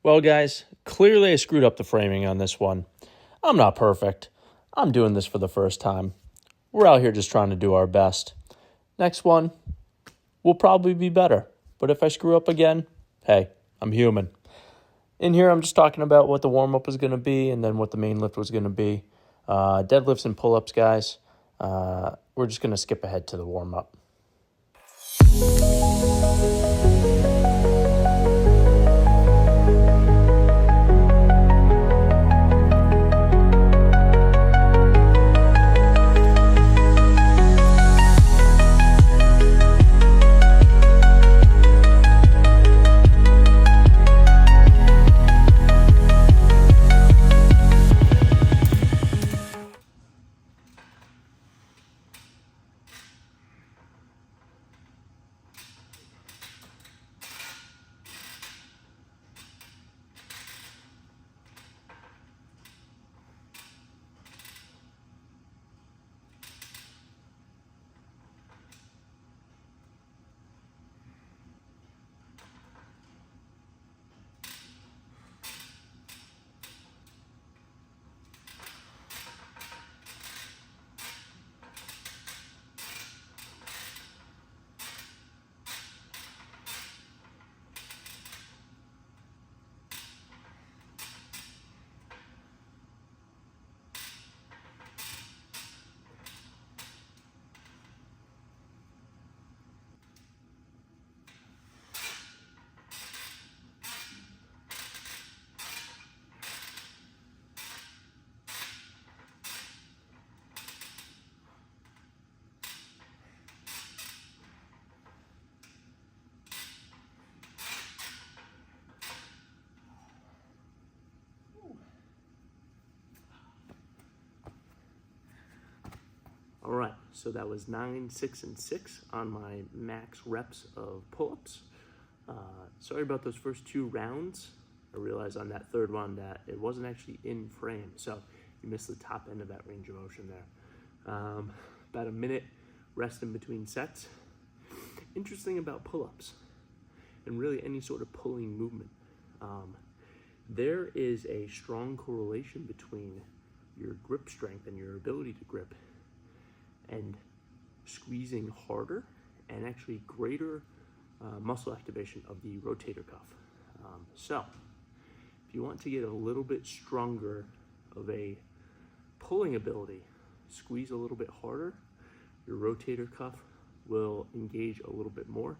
Well, guys, clearly I screwed up the framing on this one. I'm not perfect. I'm doing this for the first time. We're out here just trying to do our best. Next one will probably be better. But if I screw up again, hey, I'm human. In here, I'm just talking about what the warm-up was going to be and then what the main lift was going to be. Deadlifts and pull-ups, guys. We're just going to skip ahead to the warm-up. All right, so that was 9, 6, and 6 on my max reps of pull-ups. Sorry about those first 2 rounds. I realized on that third one that it wasn't actually in frame, so you missed the top end of that range of motion there. About a minute rest in between sets. Interesting about pull-ups, and really any sort of pulling movement. There is a strong correlation between your grip strength and your ability to grip and squeezing harder and actually greater muscle activation of the rotator cuff. So if you want to get a little bit stronger of a pulling ability, squeeze a little bit harder, your rotator cuff will engage a little bit more.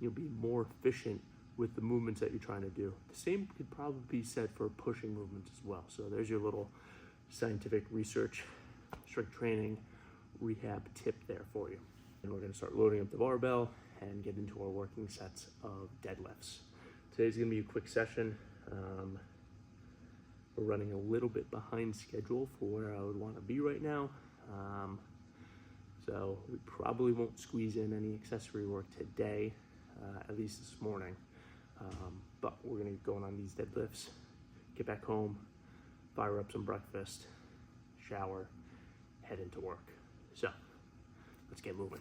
You'll be more efficient with the movements that you're trying to do. The same could probably be said for pushing movements as well. So there's your little scientific research, strength training, rehab tip there for you. And we're going to start loading up the barbell and get into our working sets of deadlifts. Today's going to be a quick session. We're running a little bit behind schedule for where I would want to be right now. So we probably won't squeeze in any accessory work today, at least this morning. But we're going to get going on these deadlifts, get back home, fire up some breakfast, shower, head into work. So let's get moving.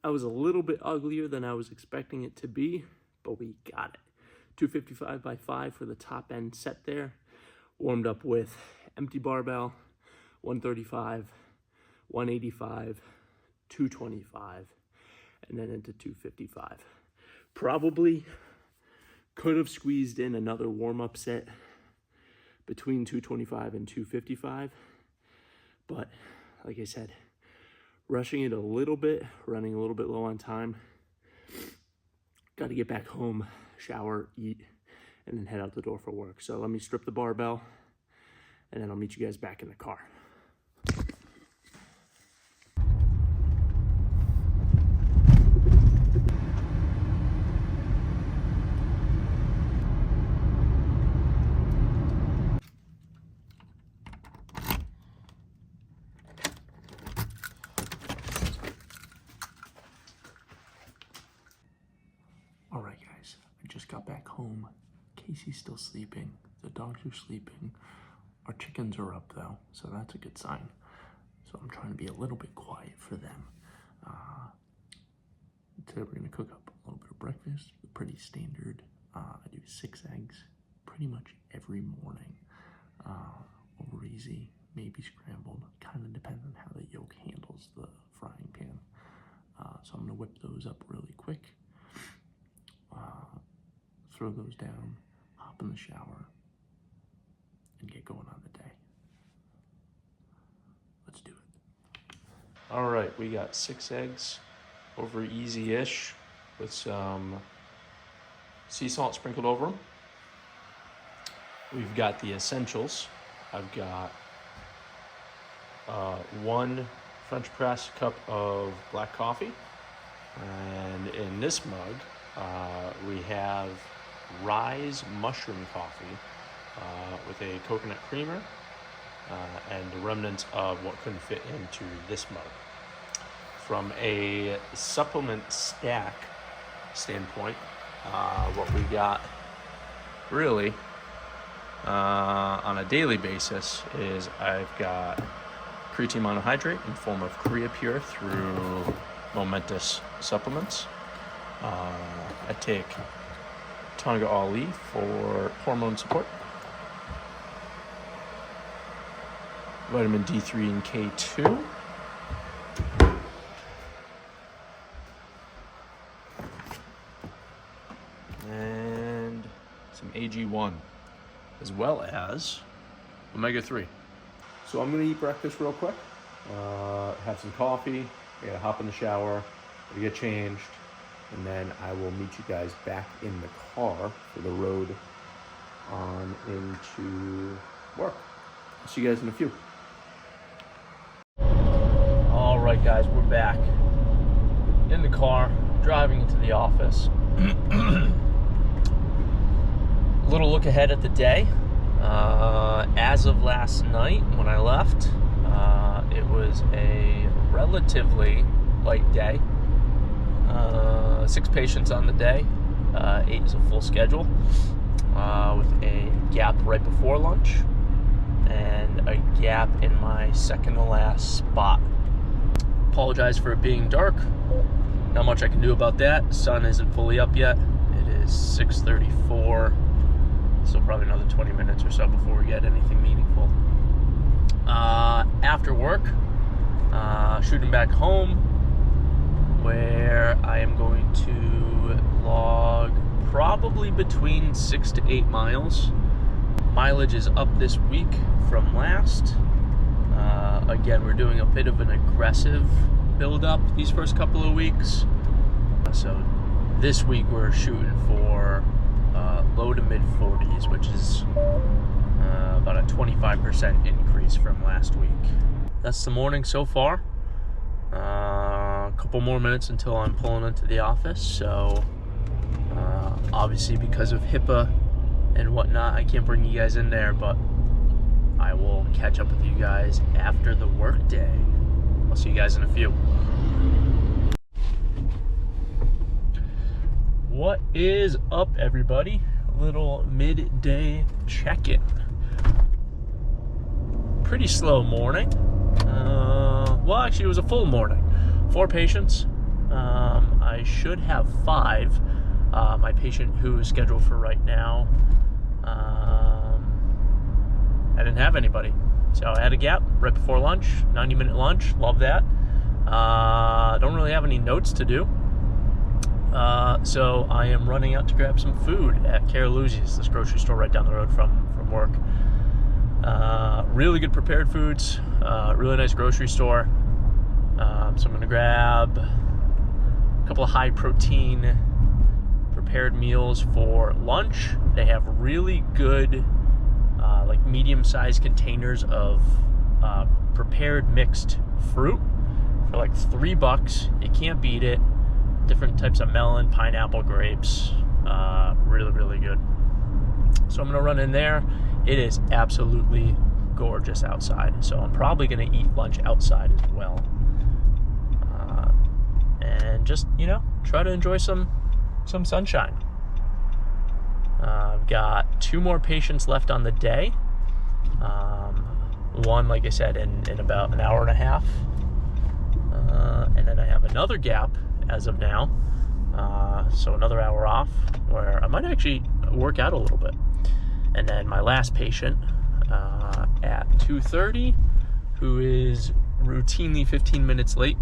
I was a little bit uglier than I was expecting it to be, but we got it. 255 by 5 for the top end set there. Warmed up with empty barbell, 135, 185, 225, and then into 255. Probably could have squeezed in another warm-up set between 225 and 255, but like I said, rushing it a little bit, running a little bit low on time. Got to get back home, shower, eat, and then head out the door for work. So let me strip the barbell, and then I'll meet you guys back in the car. All right, guys, I just got back home. Casey's still sleeping. The dogs are sleeping. Our chickens are up, though, so that's a good sign. So I'm trying to be a little bit quiet for them. Today we're going to cook up a little bit of breakfast, pretty standard. I do 6 eggs pretty much every morning. Over easy, maybe scrambled. Kind of depends on how the yolk handles the frying pan. So I'm going to whip those up really quick. Throw those down, hop in the shower, and get going on the day. Let's do it. All right, we got 6 eggs, over easy-ish, with some sea salt sprinkled over them. We've got the essentials. I've got 1 French press cup of black coffee, and in this mug, we have Rise mushroom coffee with a coconut creamer and remnants of what couldn't fit into this mug. From a supplement stack standpoint, what we got really on a daily basis is I've got creatine monohydrate in form of Creapure through Momentous Supplements. I take Tonga Ali for hormone support, vitamin D3 and K2, and some AG1, as well as omega-3. So I'm gonna eat breakfast real quick, have some coffee, I gotta hop in the shower, gotta get changed, and then I will meet you guys back in the car for the road on into work. I'll see you guys in a few. All right, guys, we're back in the car, driving into the office. A little look ahead at the day. As of last night when I left, it was a relatively light day. 6 patients on the day, 8 is a full schedule, with a gap right before lunch and a gap in my second to last spot. Apologize for it being dark. Not much I can do about that. The sun isn't fully up yet. It is 6:34, so probably another 20 minutes or so before we get anything meaningful. After work, shooting back home, where I am going to log probably between 6 to 8 miles. Mileage is up this week from last. Again, we're doing a bit of an aggressive build-up these first couple of weeks. So this week we're shooting for low to mid 40s, which is about a 25% increase from last week. That's the morning so far. A couple more minutes until I'm pulling into the office, so obviously because of HIPAA and whatnot, I can't bring you guys in there, but I will catch up with you guys after the work day. I'll see you guys in a few. What is up, everybody? A little midday check-in. Pretty slow morning. Well, actually, it was a full morning. 4 patients, I should have 5. My patient who is scheduled for right now, I didn't have anybody. So I had a gap right before lunch, 90-minute lunch. Love that. Don't really have any notes to do. So I am running out to grab some food at Caroluzzi's, this grocery store right down the road from work. Really good prepared foods, really nice grocery store. So I'm going to grab a couple of high protein prepared meals for lunch. They have really good like medium-sized containers of prepared mixed fruit for like $3. You can't beat it. Different types of melon, pineapple, grapes. Really, really good. So I'm gonna run in there. It is absolutely gorgeous outside. So I'm probably gonna eat lunch outside as well. And just, try to enjoy some sunshine. I've got 2 more patients left on the day. One, like I said, in about an hour and a half. And then I have another gap as of now. So another hour off where I might actually work out a little bit. And then my last patient at 2:30, who is routinely 15 minutes late.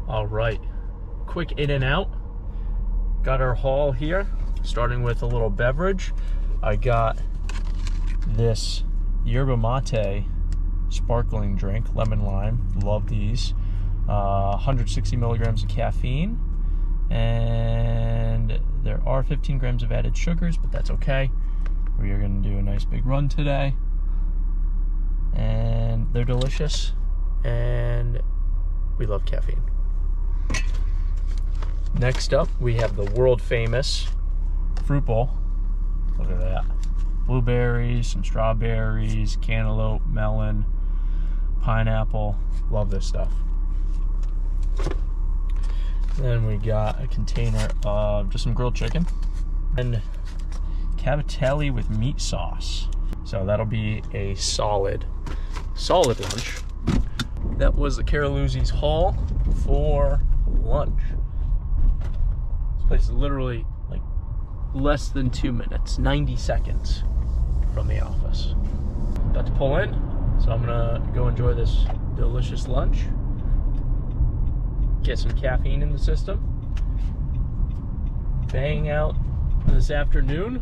All right, quick in and out. Got our haul here, starting with a little beverage. I got this yerba mate sparkling drink, lemon lime. Love these. 160 milligrams of caffeine, and there are 15 grams of added sugars, but that's okay. We are going to do a nice big run today, and they're delicious, and we love caffeine. Next up, we have the world famous fruit bowl. Look at that. Blueberries, some strawberries, cantaloupe, melon, pineapple. Love this stuff. Then we got a container of just some grilled chicken and cavatelli with meat sauce. So that'll be a solid lunch. That was the Caroluzzi's haul for lunch. This place is literally like less than 2 minutes, 90 seconds from the office. About to pull in, so I'm gonna go enjoy this delicious lunch. Get some caffeine in the system. Bang out this afternoon.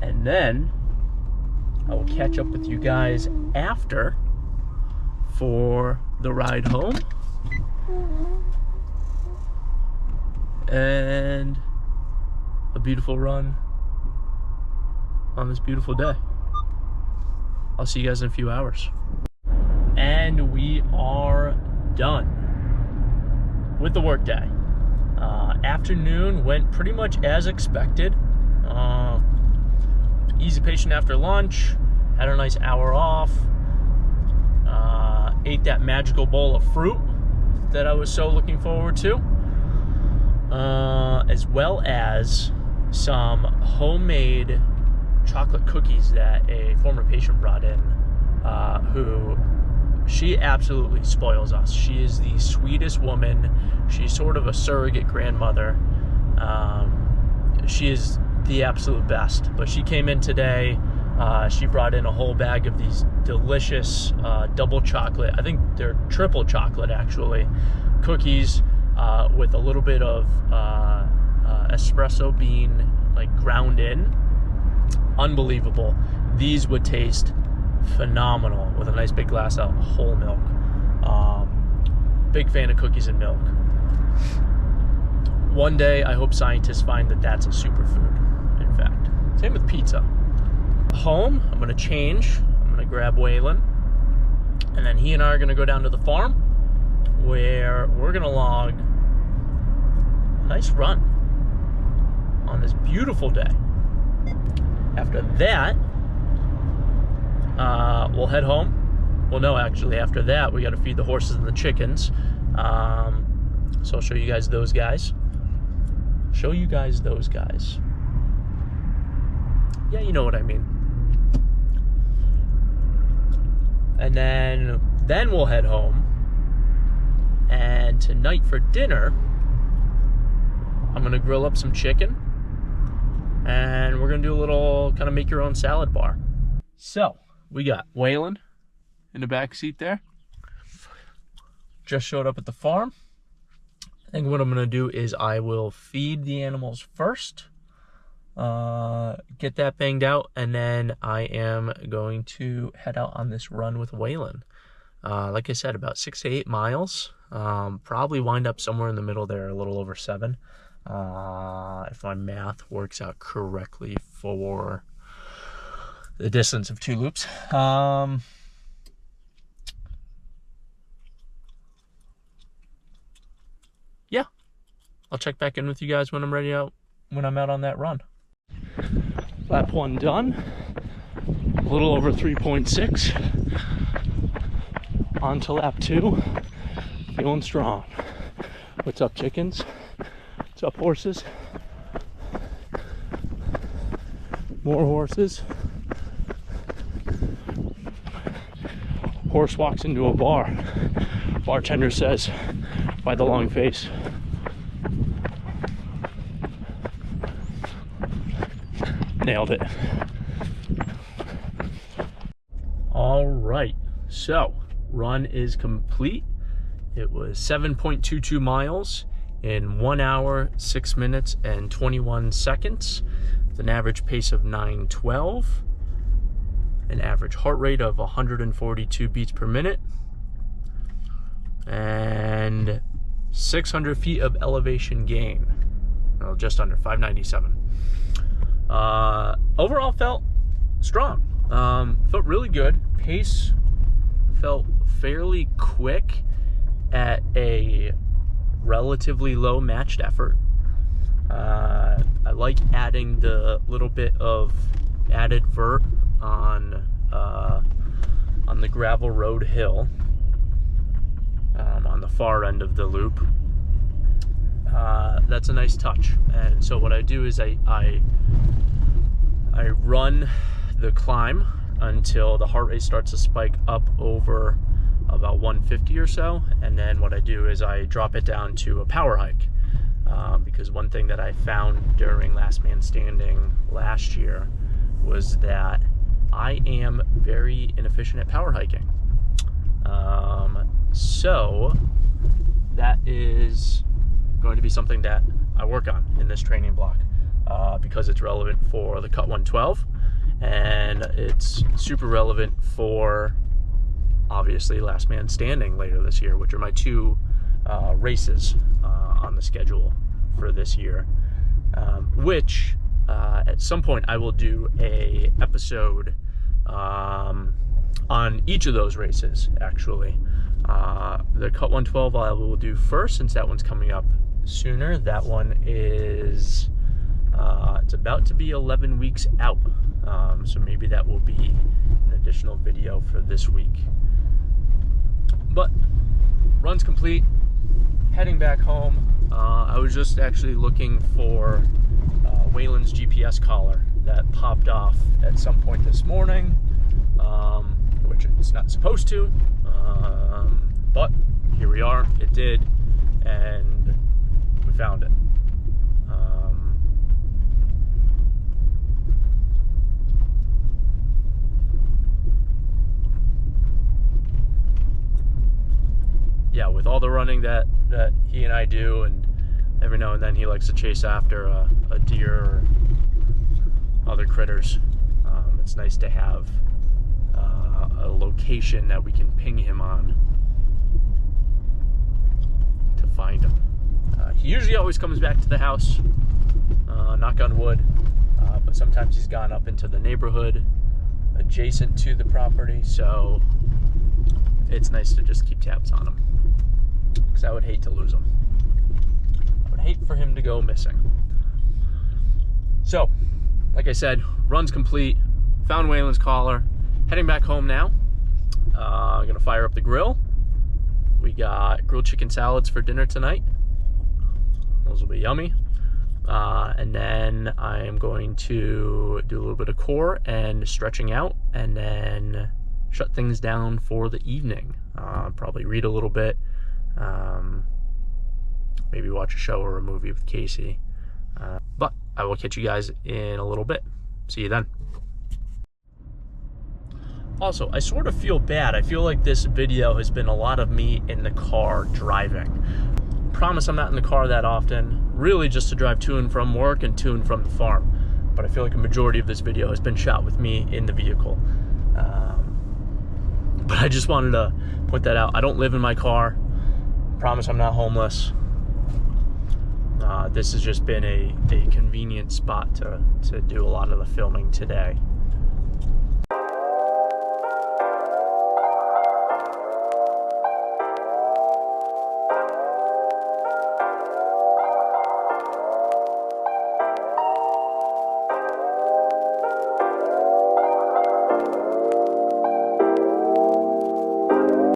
And then I will catch up with you guys after for the ride home. And a beautiful run on this beautiful day. I'll see you guys in a few hours. And we are done with the workday. Afternoon went pretty much as expected. Easy patient after lunch, had a nice hour off, ate that magical bowl of fruit that I was so looking forward to, as well as some homemade chocolate cookies that a former patient brought in, who she absolutely spoils us. She is the sweetest woman. She's sort of a surrogate grandmother. She is the absolute best. But she came in today. She brought in a whole bag of these delicious double chocolate, I think they're triple chocolate actually, cookies with a little bit of espresso bean like ground in. Unbelievable. These would taste phenomenal with a nice big glass of whole milk. Big fan of cookies and milk. One day I hope scientists find that that's a superfood, in fact. Same with pizza. Home, I'm gonna change. I'm gonna grab Waylon, and then he and I are gonna go down to the farm where we're gonna log a nice run on this beautiful day. After that, we'll head home. Well, no, actually, after that, we got to feed the horses and the chickens. So I'll show you guys those guys. Yeah, you know what I mean. And then we'll head home. And tonight for dinner, I'm gonna grill up some chicken, and we're gonna do a little kind of make your own salad bar. So we got Waylon in the back seat there. Just showed up at the farm. I think what I'm gonna do is I will feed the animals first, get that banged out, and then I am going to head out on this run with Waylon. Like I said, about 6 to 8 miles. Probably wind up somewhere in the middle there, a little over 7. If my math works out correctly for the distance of 2 loops. Yeah, I'll check back in with you guys when I'm ready out, when I'm out on that run. Lap 1 done, a little over 3.6. On to lap 2, feeling strong. What's up, chickens? What's up, horses? More horses. Horse walks into a bar. Bartender says, by the long face. Nailed it. All right, so run is complete. It was 7.22 miles in 1 hour, 6 minutes, and 21 seconds, with an average pace of 9:12, an average heart rate of 142 beats per minute, and 600 feet of elevation gain. Well, just under 597. Overall felt strong. Felt really good. Pace felt fairly quick at a relatively low matched effort. I like adding the little bit of added vert on the gravel road hill on the far end of the loop. That's a nice touch. And so what I do is I run the climb until the heart rate starts to spike up over about 150 or so, and then what I do is I drop it down to a power hike, because one thing that I found during Last Man Standing last year was that I am very inefficient at power hiking. So that is going to be something that I work on in this training block, because it's relevant for the Cut 112, and it's super relevant for obviously Last Man Standing later this year, which are my 2 races on the schedule for this year, which at some point I will do a episode on each of those races, actually. The Cut 112 I will do first, since that one's coming up sooner. That one is it's about to be 11 weeks out, so maybe that will be an additional video for this week. But run's complete, heading back home. I was just actually looking for Waylon's GPS collar that popped off at some point this morning, which it's not supposed to, but here we are, it did, and we found it. Yeah, with all the running that he and I do, and every now and then he likes to chase after a deer or other critters, it's nice to have a location that we can ping him on to find him. He usually always comes back to the house, knock on wood, but sometimes he's gone up into the neighborhood adjacent to the property, so it's nice to just keep tabs on him, because I would hate to lose him. I would hate for him to go missing. So, like I said, run's complete, found Waylon's collar, heading back home now. I'm gonna fire up the grill. We got grilled chicken salads for dinner tonight. Those will be yummy. And then I am going to do a little bit of core and stretching out, and then shut things down for the evening. Probably read a little bit, Maybe watch a show or a movie with Casey. But I will catch you guys in a little bit. See you then. Also, I sort of feel bad. I feel like this video has been a lot of me in the car driving. Promise I'm not in the car that often, really just to drive to and from work and to and from the farm. But I feel like a majority of this video has been shot with me in the vehicle. But I just wanted to point that out. I don't live in my car. Promise I'm not homeless. This has just been a convenient spot to do a lot of the filming today.